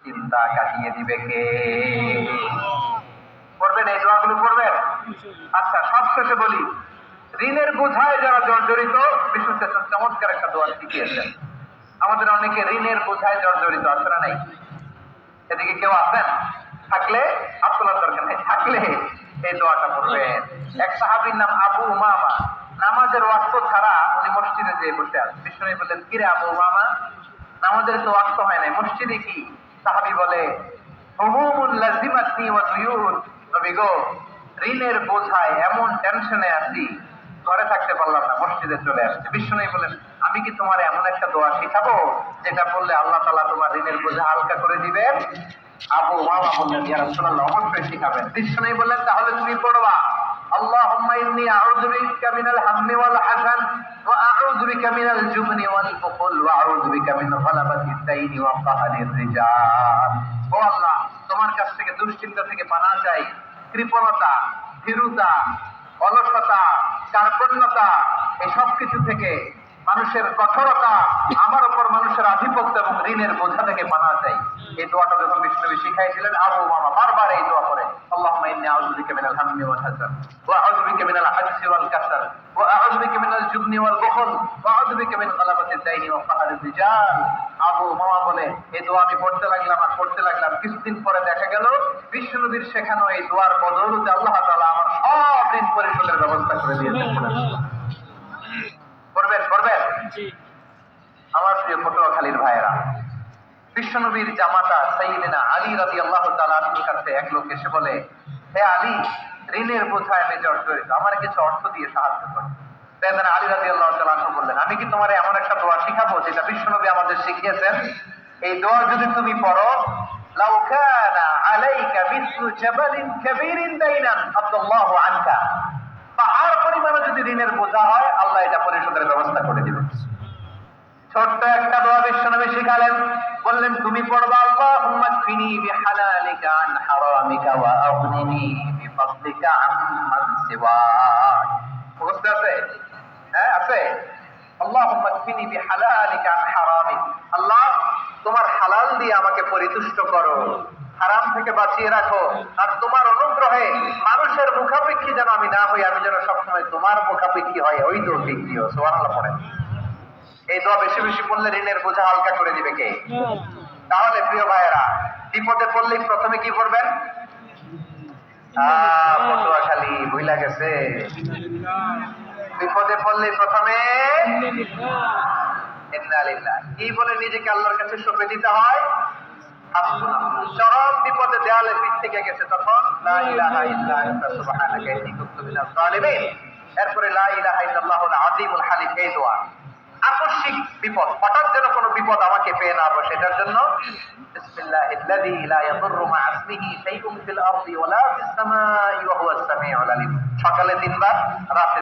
দুশ্চিন্তা কাটিয়ে দিবে কে? করবেন এই দোয়াগুলো করবেন? আচ্ছা, সবশেষে বলি, ঋণের বোঝায় যারা জর্জরিত, বিষ্ণু চমৎকার একটা দোয়া শিখিয়েছেন। আমাদের অনেকে ঋণের বোঝায় জর্জরিত, আছে না নাই? এদিকে কেউ আছেন? থাকলে হাত তোলার দরকার নেই, থাকলে এই দোয়াটা পড়বেন। এক সাহাবীর নাম আবু উমামা, নামাজের ওয়াক্ত ছাড়া উনি মসজিদে যেয়ে বসে আছেন। বিষ্ণু বললেন, কিরে আবু উমামা, নামাজের তো ওয়াক্ত হয় নাই, মসজিদে কি? সাহাবী বলে, হুমুমুন লাজিমাতনি ওয়া দুয়ুন, নবী গো, ঋণের বোঝায় এমন টেনশনে আছি, ঘরে থাকতে পারলাম না, মসজিদে চলে আসছে। বিষ্ণু বলেন, আমি কি তোমার এমন একটা দোয়া শিখাবো যেটা বললে আল্লাহ তাআলা তোমার ঋণের বোঝা হালকা করে দিবেন? আবু উমামা বললেন, ইয়া রাসূলুল্লাহ, অবশ্যই শিখাবেন। বিষ্ণু বললেন, তাহলে তুমি পড়বা, আল্লাহুম্মা ইন্নী আউযু বিকা মিনাল হাম্মি ওয়াল হাযান ওয়া আউযু বিকা মিনাল জুবনি ওয়াল বুখল ওয়া আউযু বিকা মিন গালাবাতিদ দাইনি ওয়া কাহরির রিজাল। ও আল্লাহ, তোমার কাছ থেকে দুশ্চিন্তা থেকে পানাহ চাই, কৃপণতা, ভীরুতা, অলসতা, কার্পণ্যতা, এই সব কিছু থেকে, মানুষের কঠোরতা, আমার উপর মানুষের আধিপত্য এবং ঋণের বোঝা থেকে পানাহ চাই। এই দোয়াটা যখন বিষ্ণু শিখাইছিলেন, আবু উমামা বারবার এই দোয়া করে, আল্লাহুম্মা ইন্নী আউযু বিকা মিনাল হাম্মি ওয়াল হাযান ওয়া আউযু বিকা মিনাল আজজি ওয়াল কাসাল ওয়া আউযু বিকা মিনাল জুবনি ওয়াল বুখল ওয়া আউযু বিকা মিন গালাবাতিদ দাইনি ওয়া কাহরির রিজাল। আবু উমামা বলে, এই দোয়া আমি পড়তে লাগলাম আর পড়তে লাগলাম, কিছুদিন পরে দেখা গেল বিষ্ণু নবীর শেখানো এই দোয়ার বদৌলতে আল্লাহ তাআলা আমার সব ঋণ পরিশোধের ব্যবস্থা করে দিয়েছেন। করবেন করবেন? আমার প্রিয় পটুয়াখালীর ভাইয়েরা, বিশ্বনবীর জামাতা সাইয়্যিদিনা আলী রাদিয়াল্লাহু তাআলা আনহুর কাছে এক লোক এসে বলে, হে আলী, ঋণের বোঝায় আমি জর্জরিত, আমার কিছু অর্থ দিয়ে সাহায্য করো। সাইয়্যিদিনা আলী রাদিয়াল্লাহু তাআলা আনহু বললেন, আমি কি তোমার এমন একটা দোয়া শিখাবো যেটা বিশ্বনবী আমাদের শিখিয়েছেন? এই দোয়া যদি তুমি পড়ো, লাউ কানা আলাইকা মিসলু জাবালিন কাবীরিন দাইনান আব্দুল্লাহু আনকা, পাহাড় পরিমাণে যদি ঋণের বোঝা হয়, আল্লাহ এটা পরিশোধের ব্যবস্থা করে দিবেন। ছোট্ট একটা দোয়া বিশ্বনবী শিখালেন, বললেন, তুমি পড়বা, আল্লাহুম্মা কফিনি বিহালালিকা আন হারামিকা ওয়া আগনিনি বিফাদলিকা আম্মান সিওয়াক। বুঝতে আছে? হ্যাঁ, আছে। আল্লাহুম্মা কফিনি বিহালালিকা আন হারামিক, আল্লাহ তোমার হালাল দিয়ে আমাকে পরিতুষ্ট করো, হারাম থেকে বাঁচিয়ে রাখো, আর তোমার অনুগ্রহে মানুষের মুখাপেক্ষী যেন আমি না হই, আমি যেন সবসময় তোমার মুখাপেক্ষী হয়, ওই তৌফিক দিও। সুবহানাল্লাহ পড়েন। এই দোয়া বেশি বেশি পড়লে ঋণের বোঝা হালকা করে দিবে কে? তাহলে প্রিয় ভাইয়েরা, বিপদে পড়লেই প্রথমে কি করবেন? পটুয়াখালী ভুইলা গেছে, বিপদে পড়লেই প্রথমে ইন্না লিল্লাহ কি বলে নিজেকে আল্লাহর কাছে সঁপে দিতে হয়। চরম বিপদে দেয়ালে পিঠ থেকে গেছে, তখন লা ইলাহা ইল্লা আনতা সুবহানাকা ইন্নী কুনতু মিনাজ জালিমিন, এরপরে লা ইলাহা ইল্লাল্লাহুল আযীমুল হালিম। এই দোয়া আকস্মিক বিপদ, হঠাৎ যেন কোনো বিপদ আমাকে পেয়ে না বসে, এটার জন্য বিসমিল্লাহিল্লাযী লা ইয়াদুররু মা ইসমিহি শাইউন ফিল আরদি ওয়ালা ফিস সামাই ওয়া হুয়াস সামিউল আলীম। সকালে 3 বার, রাতে